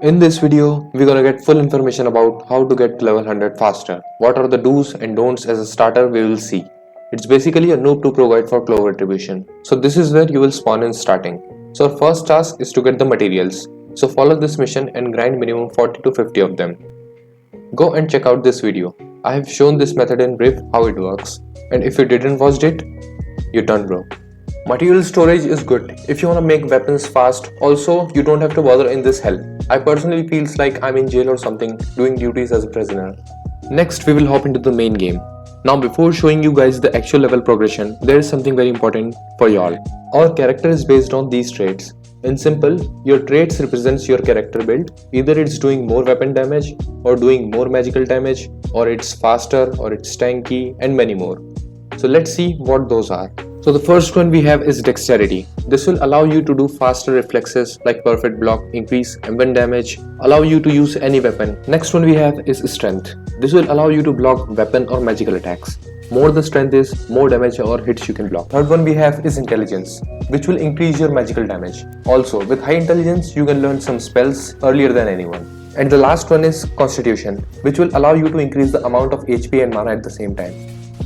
In this video, we're gonna get full information about how to get to level 100 faster. What are the do's and don'ts as a starter we will see. It's basically a noob to pro guide for Clover Retribution. So this is where you will spawn in starting. So our first task is to get the materials. So follow this mission and grind minimum 40 to 50 of them. Go and check out this video. I have shown this method in brief how it works. And if you didn't watch it, you're done bro. Material storage is good if you want to make weapons fast. Also, you don't have to bother in this hell. I personally feels like I'm in jail or something doing duties as a prisoner. Next, we will hop into the main game. Now before showing you guys the actual level progression, there is something very important for y'all. Our character is based on these traits. In simple, your traits represents your character build. Either it's doing more weapon damage or doing more magical damage, or it's faster or it's tanky and many more. So let's see what those are. So the first one we have is dexterity. This will allow you to do faster reflexes like perfect block, increase weapon damage, allow you to use any weapon. Next one we have is strength. This will allow you to block weapon or magical attacks. More the strength is, more damage or hits you can block. Third one we have is intelligence, which will increase your magical damage. Also, with high intelligence, you can learn some spells earlier than anyone. And the last one is constitution, which will allow you to increase the amount of HP and mana at the same time.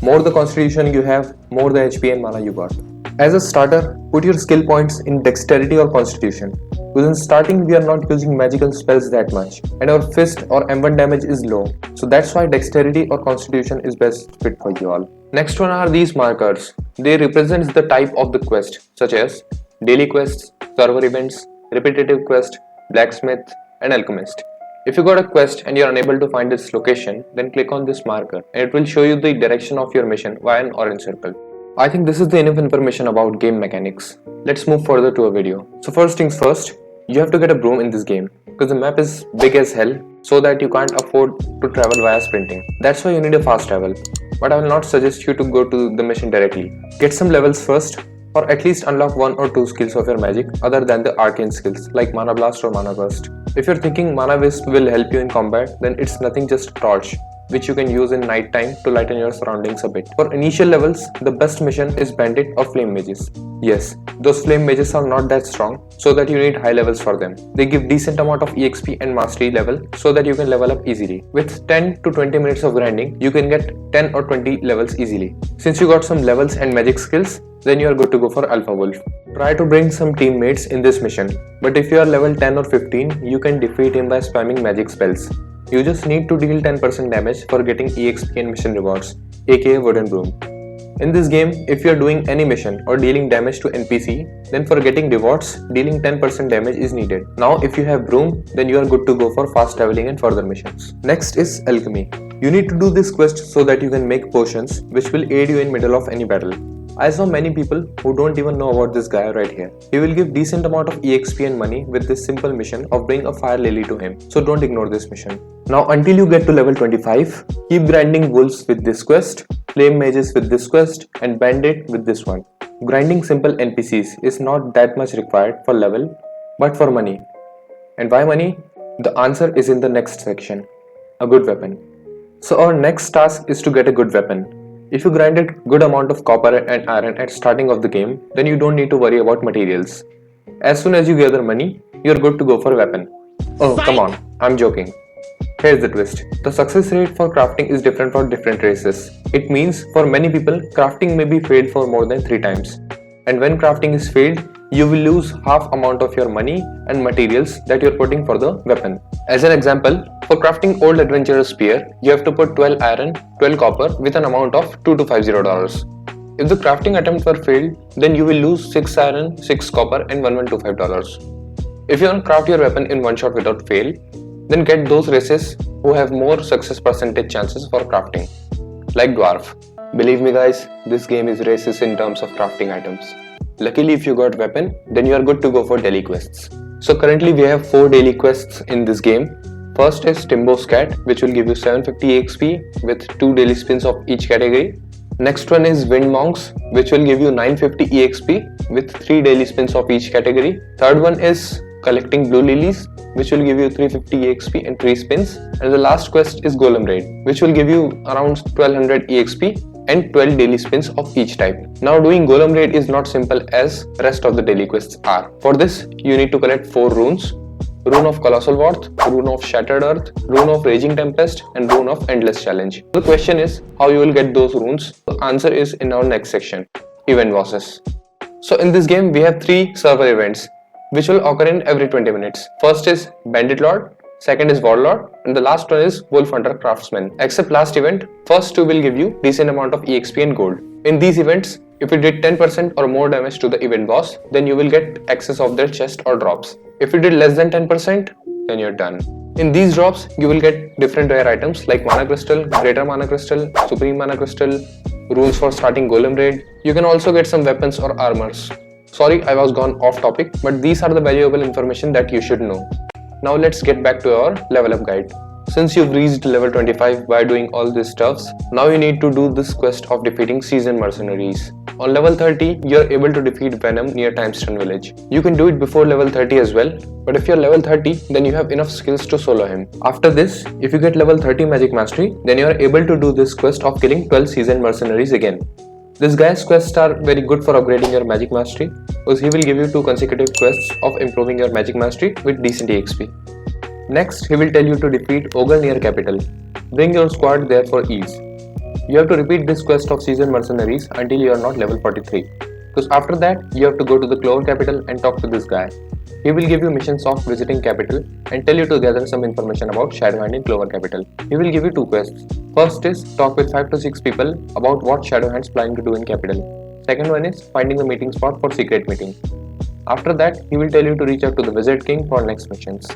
More the constitution you have, more the HP and mana you got. As a starter, put your skill points in dexterity or constitution. Because in starting we are not using magical spells that much and our fist or M1 damage is low. So that's why dexterity or constitution is best fit for you all. Next one are these markers. They represent the type of the quest such as daily quests, server events, repetitive quest, blacksmith and alchemist. If you got a quest and you are unable to find its location, then click on this marker and it will show you the direction of your mission via an orange circle. I think this is the enough information about game mechanics. Let's move further to a video. So first things first, you have to get a broom in this game because the map is big as hell so that you can't afford to travel via sprinting. That's why you need a fast travel. But I will not suggest you to go to the mission directly. Get some levels first, or at least unlock 1 or 2 skills of your magic other than the arcane skills like mana blast or mana burst. If you're thinking mana wisp will help you in combat, then it's nothing just torch, which you can use in night time to lighten your surroundings a bit. For initial levels, the best mission is bandit or flame mages. Yes, those flame mages are not that strong, so that you need high levels for them. They give decent amount of EXP and mastery level so that you can level up easily. With 10 to 20 minutes of grinding, you can get 10 or 20 levels easily. Since you got some levels and magic skills, then you are good to go for Alpha Wolf. Try to bring some teammates in this mission, but if you are level 10 or 15, you can defeat him by spamming magic spells. You just need to deal 10% damage for getting EXP and mission rewards, aka wooden broom. In this game, if you are doing any mission or dealing damage to NPC, then for getting rewards, dealing 10% damage is needed. Now if you have broom, then you are good to go for fast traveling and further missions. Next is alchemy. You need to do this quest so that you can make potions which will aid you in middle of any battle. I saw many people who don't even know about this guy right here. He will give decent amount of EXP and money with this simple mission of bring a fire lily to him. So don't ignore this mission. Now until you get to level 25, keep grinding wolves with this quest, flame mages with this quest and bandit with this one. Grinding simple NPCs is not that much required for level, but for money. And why money? The answer is in the next section. A good weapon. So our next task is to get a good weapon. If you grinded good amount of copper and iron at starting of the game, then you don't need to worry about materials. As soon as you gather money, you're good to go for a weapon. Oh, come on, I'm joking. Here's the twist. The success rate for crafting is different for different races. It means for many people, crafting may be failed for more than 3 times. And when crafting is failed, you will lose half amount of your money and materials that you're putting for the weapon. As an example, for crafting old adventurer spear, you have to put 12 iron, 12 copper with an amount of $2 to $50. If the crafting attempt were failed, then you will lose 6 iron, 6 copper and $1125. If you want to craft your weapon in one shot without fail, then get those races who have more success percentage chances for crafting, like dwarf. Believe me guys, this game is racist in terms of crafting items. Luckily if you got weapon, then you are good to go for daily quests. So currently we have 4 daily quests in this game. First is Timbo's Cat, which will give you 750 EXP with 2 daily spins of each category. Next one is Wind Monks, which will give you 950 EXP with 3 daily spins of each category. Third one is Collecting Blue Lilies, which will give you 350 EXP and 3 spins. And the last quest is Golem Raid, which will give you around 1200 EXP and 12 daily spins of each type. Now doing Golem Raid is not simple as rest of the daily quests are. For this, you need to collect 4 runes, Rune of Colossal Worth, Rune of Shattered Earth, Rune of Raging Tempest, and Rune of Endless Challenge. The question is how you will get those runes. The answer is in our next section, Event Bosses. So in this game we have 3 server events which will occur in every 20 minutes. First is Bandit Lord, second is Warlord, and the last one is Wolf Hunter Craftsman. Except last event, first 2 will give you decent amount of EXP and gold. In these events, if you did 10% or more damage to the event boss, then you will get access of their chest or drops. If you did less than 10%, then you're done. In these drops, you will get different rare items like Mana Crystal, Greater Mana Crystal, Supreme Mana Crystal, runes for starting Golem Raid. You can also get some weapons or armors. Sorry, I was gone off topic, but these are the valuable information that you should know. Now let's get back to our level up guide. Since you've reached level 25 by doing all these stuffs, now you need to do this quest of defeating seasoned mercenaries. On level 30, you're able to defeat Venom near Timestone village. You can do it before level 30 as well, but if you're level 30, then you have enough skills to solo him. After this, if you get level 30 magic mastery, then you're able to do this quest of killing 12 seasoned mercenaries again. This guy's quests are very good for upgrading your magic mastery, because he will give you 2 consecutive quests of improving your magic mastery with decent EXP. Next, he will tell you to defeat Ogre near capital. Bring your squad there for ease. You have to repeat this quest of seasoned mercenaries until you are not level 43. Because after that, you have to go to the Clover capital and talk to this guy. He will give you missions of visiting capital and tell you to gather some information about Shadowhand in Clover capital. He will give you 2 quests. First is talk with 5 to 6 people about what Shadowhand's planning to do in capital. Second one is finding the meeting spot for secret meeting. After that, he will tell you to reach out to the Wizard King for next missions.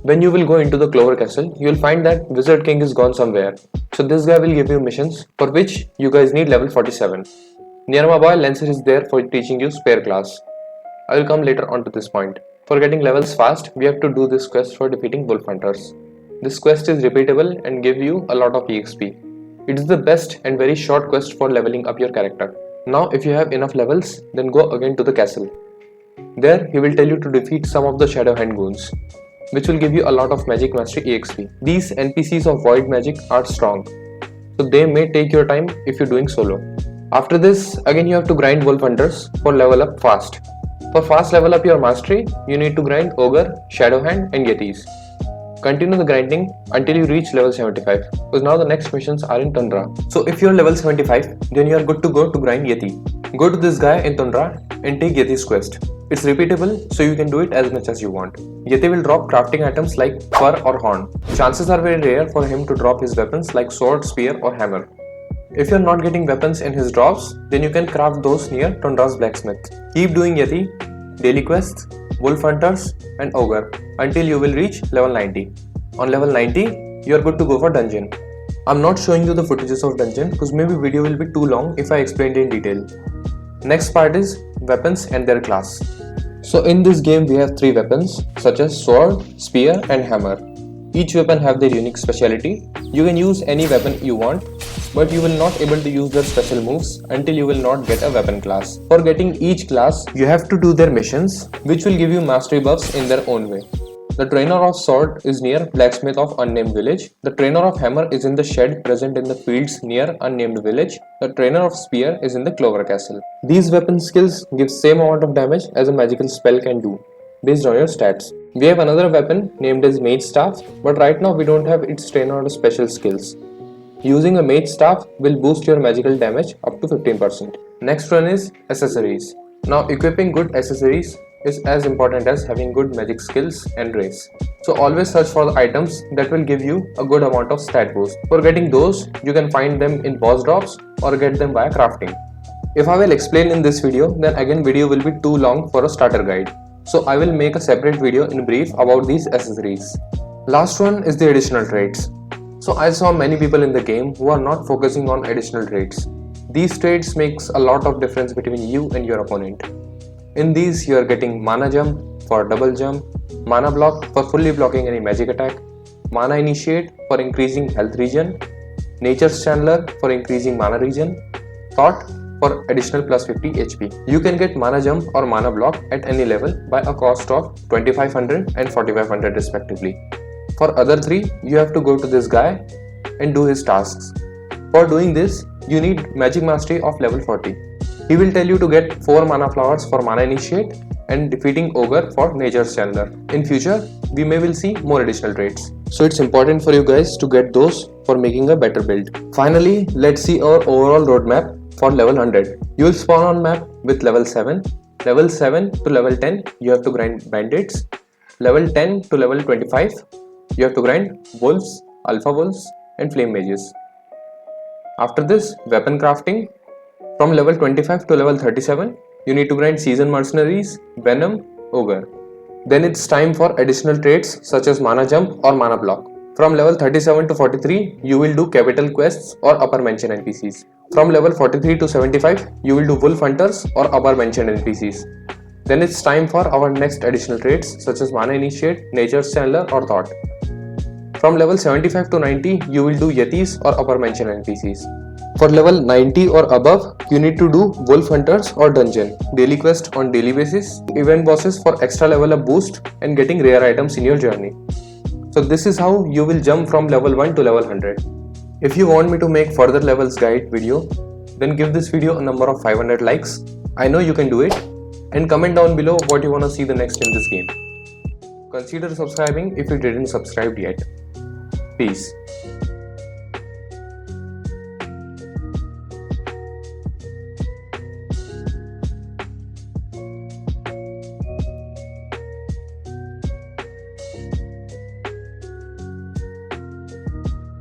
When you will go into the Clover Castle, you will find that Wizard King is gone somewhere. So this guy will give you missions for which you guys need level 47. Near my boy Lancer is there for teaching you spare class. I will come later on to this point. For getting levels fast, we have to do this quest for defeating Wolf Hunters. This quest is repeatable and give you a lot of EXP. It is the best and very short quest for leveling up your character. Now if you have enough levels, then go again to the castle. There he will tell you to defeat some of the Shadowhand goons, which will give you a lot of magic mastery EXP. These NPCs of void magic are strong, so they may take your time if you're doing solo. After this, again you have to grind Wolf Hunters for level up fast. For fast level up your mastery, you need to grind Ogre, Shadowhand and Yetis. Continue the grinding until you reach level 75, because now the next missions are in Tundra. So if you're level 75, then you are good to go to grind Yeti. Go to this guy in Tundra and take Yeti's quest. It's repeatable, so you can do it as much as you want. Yeti will drop crafting items like fur or horn. Chances are very rare for him to drop his weapons like sword, spear or hammer. If you're not getting weapons in his drops, then you can craft those near Tundra's blacksmith. Keep doing Yeti, daily quests, Wolf Hunters and Ogre until you will reach level 90. On level 90, you are good to go for dungeon. I'm not showing you the footages of dungeon because maybe video will be too long if I explained in detail. Next part is weapons and their class. So in this game we have 3 weapons such as sword, spear and hammer. Each weapon have their unique speciality. You can use any weapon you want, but you will not able to use their special moves until you will not get a weapon class. For getting each class, you have to do their missions, which will give you mastery buffs in their own way. The trainer of sword is near blacksmith of unnamed village. The trainer of hammer is in the shed present in the fields near unnamed village. The trainer of spear is in the Clover castle. These weapon skills give same amount of damage as a magical spell can do, based on your stats. We have another weapon named as mage staff, but right now we don't have its trainer or special skills. Using a mage staff will boost your magical damage up to 15%. Next one is accessories. Now equipping good accessories is as important as having good magic skills and race. So always search for the items that will give you a good amount of stat boost. For getting those, you can find them in boss drops or get them via crafting. If I will explain in this video, then again video will be too long for a starter guide. So I will make a separate video in brief about these accessories. Last one is the additional traits. So I saw many people in the game who are not focusing on additional traits. These traits makes a lot of difference between you and your opponent. In these you are getting mana jump for double jump, mana block for fully blocking any magic attack, mana initiate for increasing health regen, nature's channeler for increasing mana regen, thought for additional plus 50 HP. You can get mana jump or mana block at any level by a cost of 2500 and 4500 respectively. For other 3, you have to go to this guy and do his tasks. For doing this, you need magic mastery of level 40. He will tell you to get 4 mana flowers for mana initiate and defeating ogre for nature's channeler. In future, we may will see more additional traits. So it's important for you guys to get those for making a better build. Finally, let's see our overall roadmap for level 100. You will spawn on map with level 7. Level 7 to level 10, you have to grind bandits. Level 10 to level 25, you have to grind wolves, alpha wolves and flame mages. After this, weapon crafting. From level 25 to level 37, you need to grind seasoned mercenaries, venom, ogre. Then it's time for additional traits such as mana jump or mana block. From level 37 to 43, you will do capital quests or upper mention NPCs. From level 43 to 75, you will do wolf hunters or upper mention NPCs. Then it's time for our next additional traits such as mana initiate, nature's channeler or thought. From level 75 to 90, you will do yetis or upper mention NPCs. For level 90 or above, you need to do wolf hunters or dungeon, daily quest on daily basis, event bosses for extra level up boost and getting rare items in your journey. So this is how you will jump from level 1 to level 100. If you want me to make further levels guide video, then give this video a number of 500 likes. I know you can do it. And comment down below what you want to see the next in this game. Consider subscribing if you didn't subscribe yet. Peace.